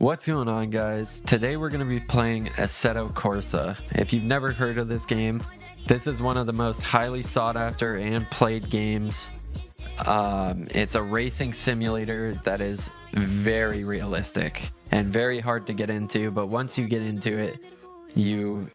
What's going on, guys? Today we're going to be playing Assetto Corsa. If you've never heard of this game, this is one of the most highly sought after and played games. It's a racing simulator that is very realistic and very hard to get into, but once you get into it, you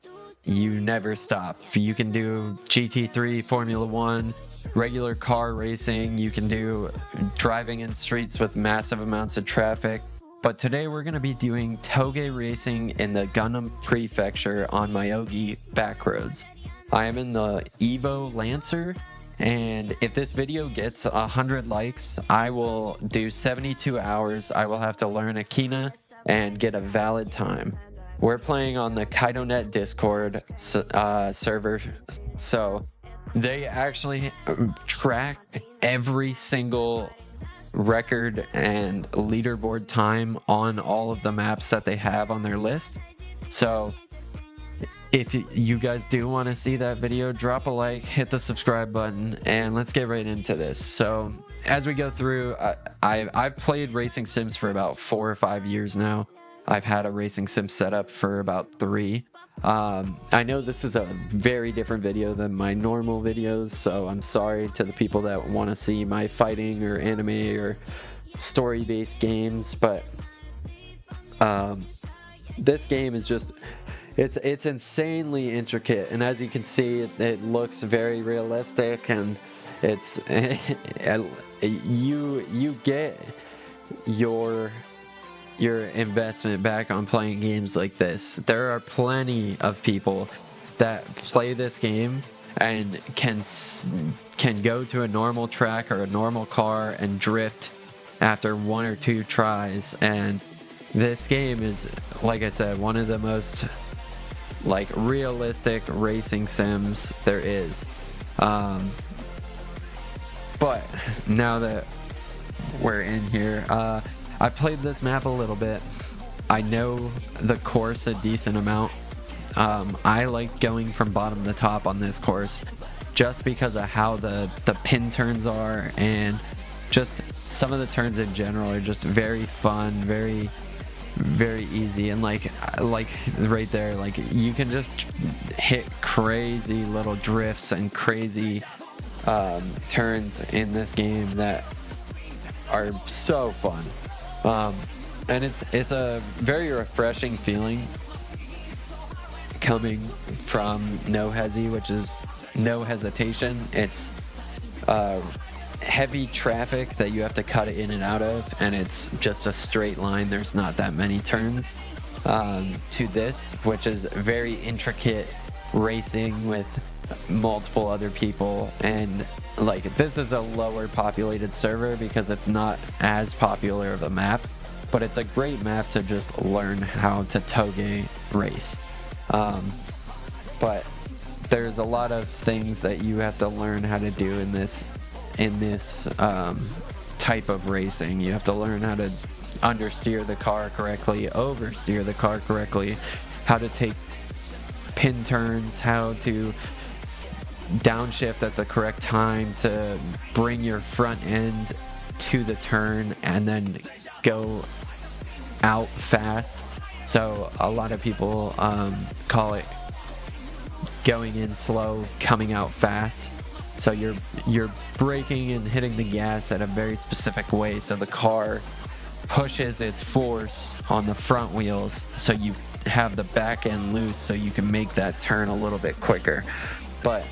never stop. You can do GT3, Formula 1, regular car racing. You can do driving in streets with massive amounts of traffic. But today we're going to be doing Touge racing in the Gundam Prefecture on Myogi backroads. I am in the Evo Lancer, and if this video gets 100 likes, I will do 72 hours. I will have to learn Akina and get a valid time. We're playing on the KaidoNet Discord server, so they actually track every single record and leaderboard time on all of the maps that they have on their list. So if you guys do want to see that video, drop a like, hit the subscribe button, and let's get right into this. So as we go through, I've played racing sims for about 4 or 5 years now. I've had a racing sim setup for about 3. I know this is a very different video than my normal videos, so I'm sorry to the people that want to see my fighting or anime or story-based games, but this game is just it's insanely intricate, and as you can see, it looks very realistic, and it's you get your investment back on playing games like this. There are plenty of people that play this game and can go to a normal track or a normal car and drift after 1 or 2 tries, and this game is, like I said, one of the most realistic racing sims there is. But now that we're in here, I played this map a little bit. I know the course a decent amount. I like going from bottom to top on this course just because of how the pin turns are, and just some of the turns in general are just very fun, very easy, and like right there, you can just hit crazy little drifts and crazy turns in this game that are so fun. And it's a very refreshing feeling coming from No Hesi, which is no hesitation. It's heavy traffic that you have to cut in and out of, and it's just a straight line. There's not that many turns to this, which is very intricate racing with multiple other people, and this is a lower populated server because it's not as popular of a map, but it's a great map to just learn how to Touge race. But there's a lot of things that you have to learn how to do in this type of racing. You have to learn how to understeer the car correctly, oversteer the car correctly, how to take pin turns, how to downshift at the correct time to bring your front end to the turn and then go out fast. So a lot of people call it going in slow, coming out fast. So you're braking and hitting the gas at a very specific way, so the car pushes its force on the front wheels, so you have the back end loose so you can make that turn a little bit quicker. But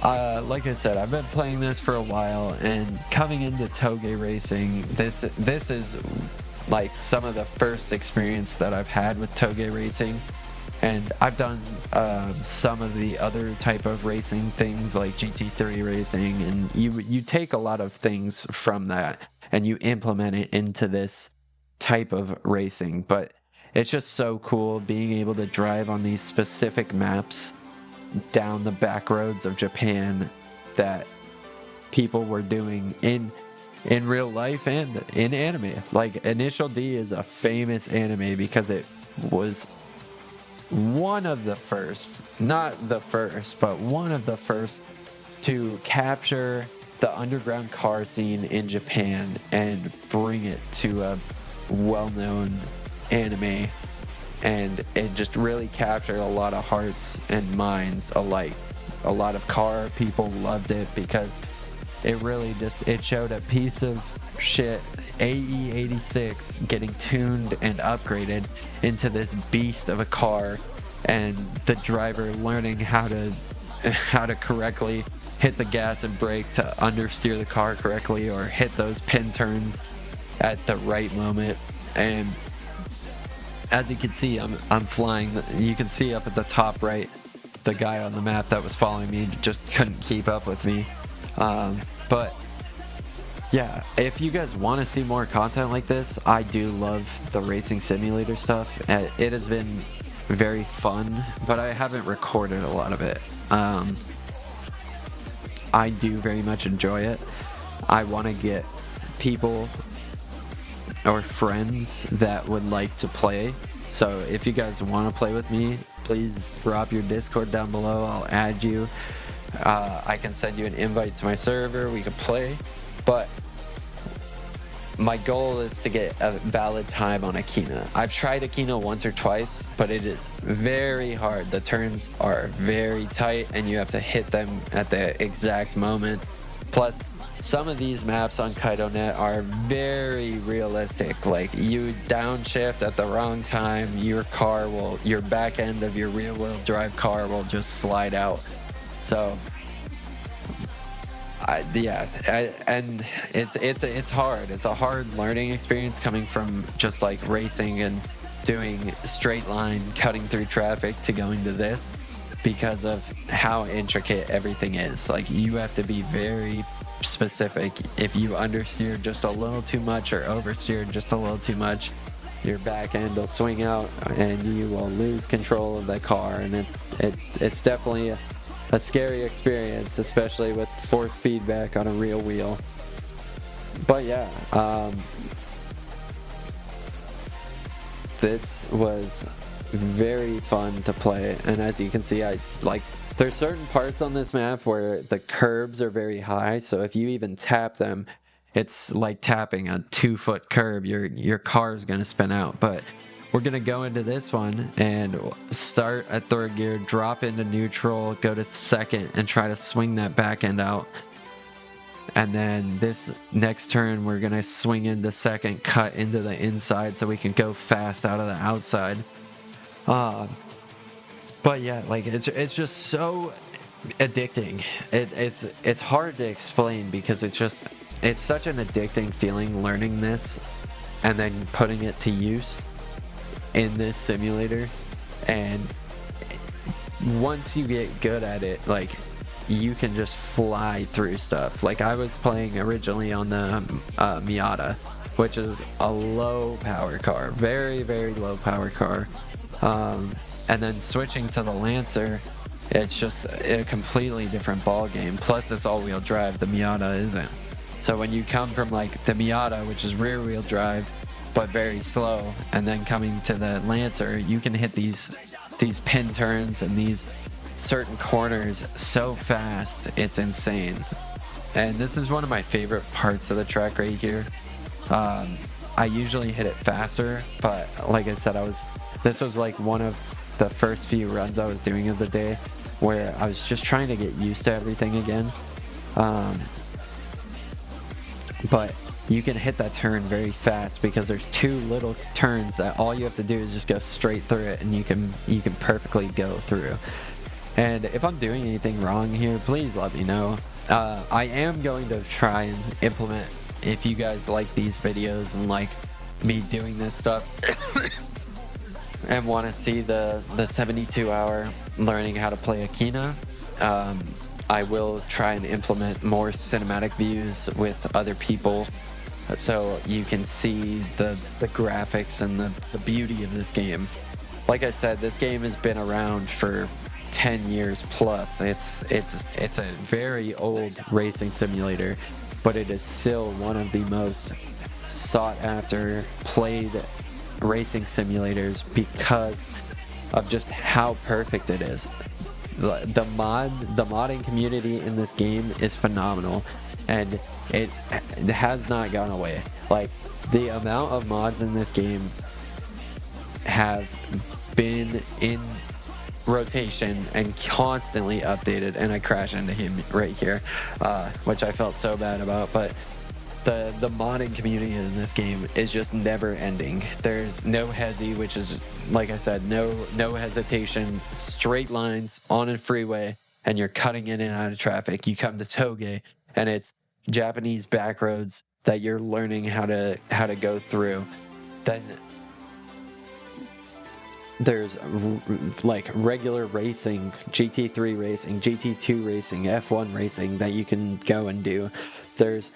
like I said, I've been playing this for a while, and coming into Touge racing, this is some of the first experience that I've had with Touge racing. And I've done some of the other type of racing things like GT3 racing, and you take a lot of things from that and you implement it into this type of racing. But it's just so cool being able to drive on these specific maps down the back roads of Japan that people were doing in real life and in anime. Initial D is a famous anime because it was one of the first, not the first, but one of the first to capture the underground car scene in Japan and bring it to a well-known anime, and it just really captured a lot of hearts and minds alike. A lot of car people loved it because it really it showed a piece of shit AE86 getting tuned and upgraded into this beast of a car, and the driver learning how to correctly hit the gas and brake to understeer the car correctly, or hit those pin turns at the right moment. And as you can see, I'm flying. You can see up at the top right, the guy on the map that was following me just couldn't keep up with me. But yeah, if you guys want to see more content like this, I do love the racing simulator stuff. It has been very fun, but I haven't recorded a lot of it. I do very much enjoy it. I want to get people or friends that would like to play. So if you guys want to play with me, please drop your Discord down below. I'll add you. I can send you an invite to my server. We can play. But my goal is to get a valid time on Akina. I've tried Akina once or twice, but it is very hard. The turns are very tight, and you have to hit them at the exact moment. Plus, some of these maps on KaidoNet are very realistic. Like, you downshift at the wrong time, your back end of your rear-wheel drive car will just slide out. So and it's hard. It's a hard learning experience coming from just like racing and doing straight line, cutting through traffic, to going to this, because of how intricate everything is. Like, you have to be very specific. If you understeer just a little too much or oversteer just a little too much, your back end will swing out and you will lose control of the car. And it's definitely a scary experience, especially with force feedback on a real wheel. But yeah, this was very fun to play, and as you can see, there's certain parts on this map where the curbs are very high, so if you even tap them, it's like tapping a 2-foot curb. Your car is going to spin out. But we're going to go into this one and start at third gear, drop into neutral, go to second, and try to swing that back end out. And then this next turn, we're going to swing into second, cut into the inside so we can go fast out of the outside. But yeah, like, it's just so addicting. It's hard to explain, because it's such an addicting feeling learning this and then putting it to use in this simulator. And once you get good at it, like, you can just fly through stuff. Like, I was playing originally on the Miata, which is a low power car, very, very low power car. And then switching to the Lancer, it's just a completely different ball game. Plus, it's all-wheel drive. The Miata isn't. So when you come from like the Miata, which is rear-wheel drive but very slow, and then coming to the Lancer, you can hit these pin turns and these certain corners so fast, it's insane. And this is one of my favorite parts of the track right here. I usually hit it faster, but like I said, this was like one of the first few runs I was doing of the day, where I was just trying to get used to everything again. But you can hit that turn very fast, because there's two little turns that all you have to do is just go straight through it, and you can perfectly go through. And if I'm doing anything wrong here, please let me know. I am going to try and implement, if you guys like these videos and like me doing this stuff and want to see the 72-hour learning how to play Akina, I will try and implement more cinematic views with other people, so you can see the graphics and the beauty of this game. Like I said, this game has been around for 10 years plus. It's a very old racing simulator, but it is still one of the most sought after played racing simulators because of just how perfect it is. The modding community in this game is phenomenal, and it has not gone away. Like, the amount of mods in this game have been in rotation and constantly updated, and I crash into him right here, which I felt so bad about. But the modding community in this game is just never ending. There's no hesi, which is, like I said, no hesitation, straight lines on a freeway, and you're cutting in and out of traffic. You come to Toge, and it's Japanese back roads that you're learning how to go through. Then there's like regular racing, GT3 racing, GT2 racing, F1 racing that you can go and do. There's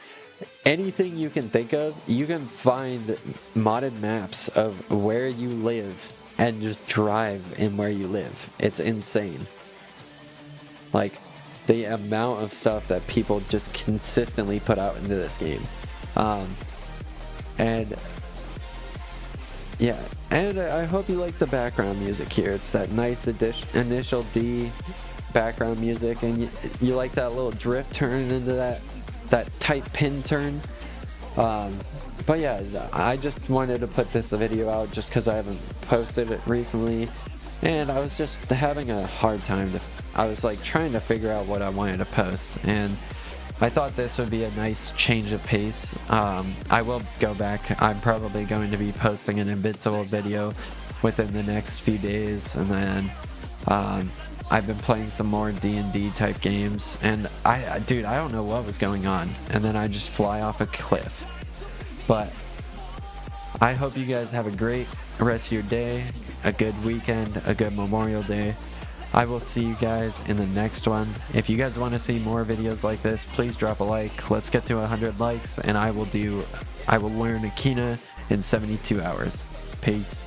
anything you can think of. You can find modded maps of where you live and just drive in where you live. It's insane. Like, the amount of stuff that people just consistently put out into this game. And yeah, and I hope you like the background music here. It's that nice initial D background music, and you like that little drift turn into that tight pin turn. But yeah, I just wanted to put this video out just because I haven't posted it recently, and I was just having a hard time. I was like trying to figure out what I wanted to post, and I thought this would be a nice change of pace. I will go back. I'm probably going to be posting an Invincible video within the next few days, and then I've been playing some more D&D type games, and dude, I don't know what was going on, and then I just fly off a cliff. But I hope you guys have a great rest of your day, a good weekend, a good Memorial Day. I will see you guys in the next one. If you guys want to see more videos like this, please drop a like. Let's get to 100 likes, and I will learn Akina in 72 hours. Peace.